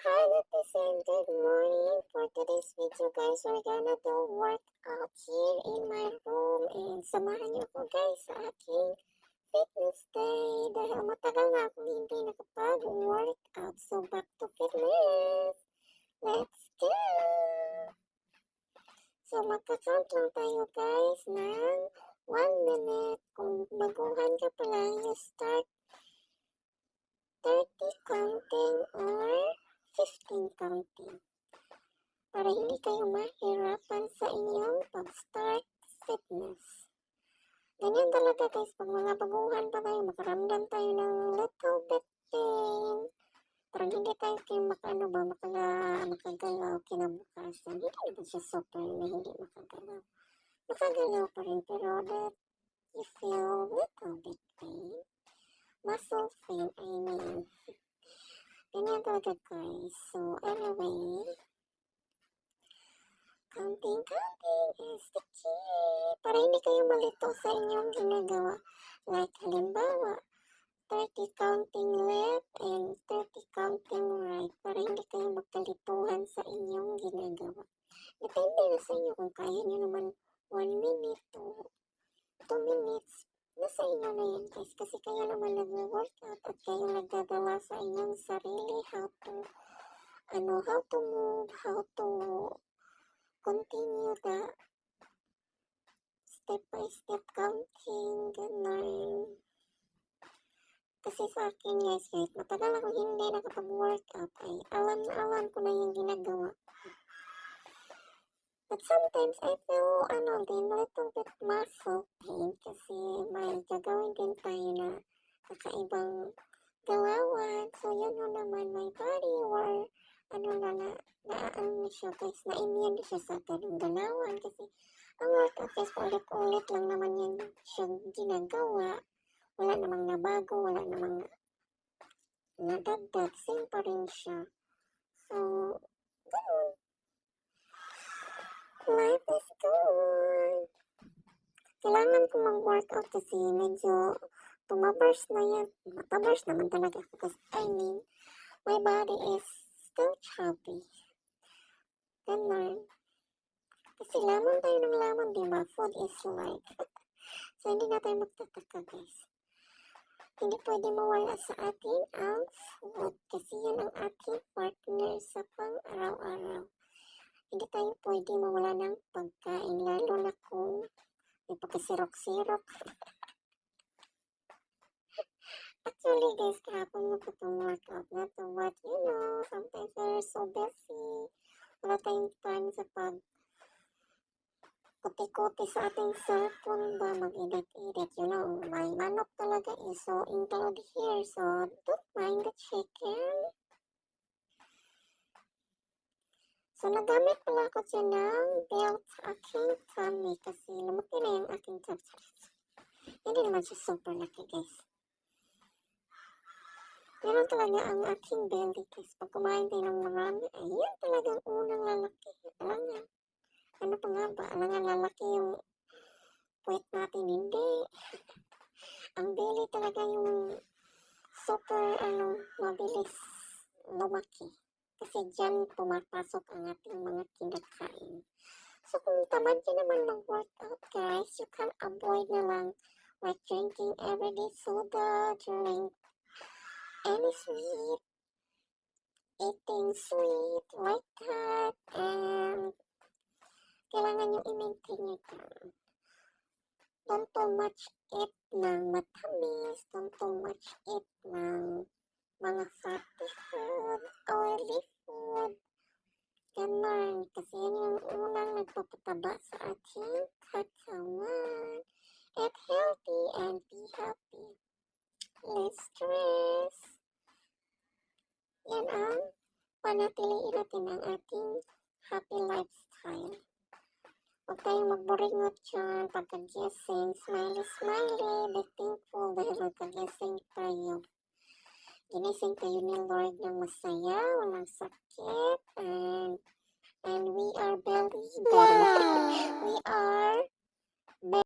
Hi netizen, good morning. For today's video guys, we're gonna do workout here in my room and samahan niyo ko guys sa aking fitness day dahil matagal na akong hindi nakapag-workout. So back to fitness. Let's go! So magka-count lang tayo guys ng 1 minute. Kung baguhan ka pa lang, you start 30 counting or 15 counting para hindi kayo mahirapan sa inyong pag-start fitness. Ganyan talaga guys, pag mga baguhan pa tayo, makaramdam tayo ng little bit pain. Parang hindi tayo kayo makagalaw kinabukasan. Hindi naman siya super na hindi makagalaw. Makagalaw pa rin pero that you feel little bit pain. Muscle pain, I mean. Ganyan talaga guys. So anyway, counting is the key. Para hindi kayo malito sa inyong ginagawa. Like halimbawa, 30 counting left and 30 counting right. Para hindi kayo magkalituhan sa inyong ginagawa. Depende na sa inyo kung kaya nyo naman 1 minute to 2 minutes. Nasa inyo na yan guys. Kasi kayo naman nag-workout at kayo nagdadala sa inyong sarili how to move, how to continue the step-by-step counting, ganun. Kasi sa akin guys, matagal akong hindi nakapag-workout ay alam ko na yung ginagawa. But sometimes I feel little bit muscle pain kasi may gagawin din tayo na kakaibang galawan. So yun naman, my body or siya guys, na-immune siya sa ganung galawan kasi ang workout guys, ulit-ulit lang naman yan siya ginagawa. Wala namang nabago, wala namang nadagdag, same pa rin siya. So, ganun. Life is good. Kailangan ko mag-workout kasi medyo tumabars na yan. Matabars naman talaga ako kasi my body is still chubby. Ganun. Kasi lamang tayo ng lamang, diba? Food is life. So, hindi na tayo magtataka, guys. Hindi pwede mawala sa atin ang food kasi yan ang ating partner sa pang-araw-araw. Hindi tayo pwede mawala ng pagkain, lalo na kung may pagkasirok-sirok. Actually, guys, kahapon mo po itong workout na to. But, sometimes we're so busy. Wala tayong time sa kuti-kuti sa ating cellphone ba, mag-edit-edit, may manok talaga so include here, so don't mind the chicken. So nagamit pala ako dyan ng belt sa aking tummy kasi lumaki na yung aking tummy. Hindi naman siya super laki guys. Meron talaga ang aking belly guys. Pag kumain tayo ng marami, ayan talagang unang lalaki. Alangan. Ano pa nga ba? Alangan lalaki yung puwet natin. Hindi. Ang belly talaga yung super, mabilis lumaki. Kasi dyan pumapasok ang ating mga kinakain. So kung tamad ka naman mag-workout guys, you can avoid na lang like drinking everyday soda, drink any sweet, eating sweet like that, and kailangan nyo i-maintain nyo yan. Don't too much eat ng matamis, don't too much eat ng mga fatty food, oily food, ganun. Kasi yan yung unang nagpapataba sa ating katawan. Eat healthy and be happy. Less stress. Yan ang panatiliin natin ang ating happy lifestyle. Huwag tayong magburingot dyan pagkagising. Smiley, smiley. Be thankful dahil magkagising tayo. Ginising tayo ni Lord ng masaya, walang sakit, and we are very, very, we are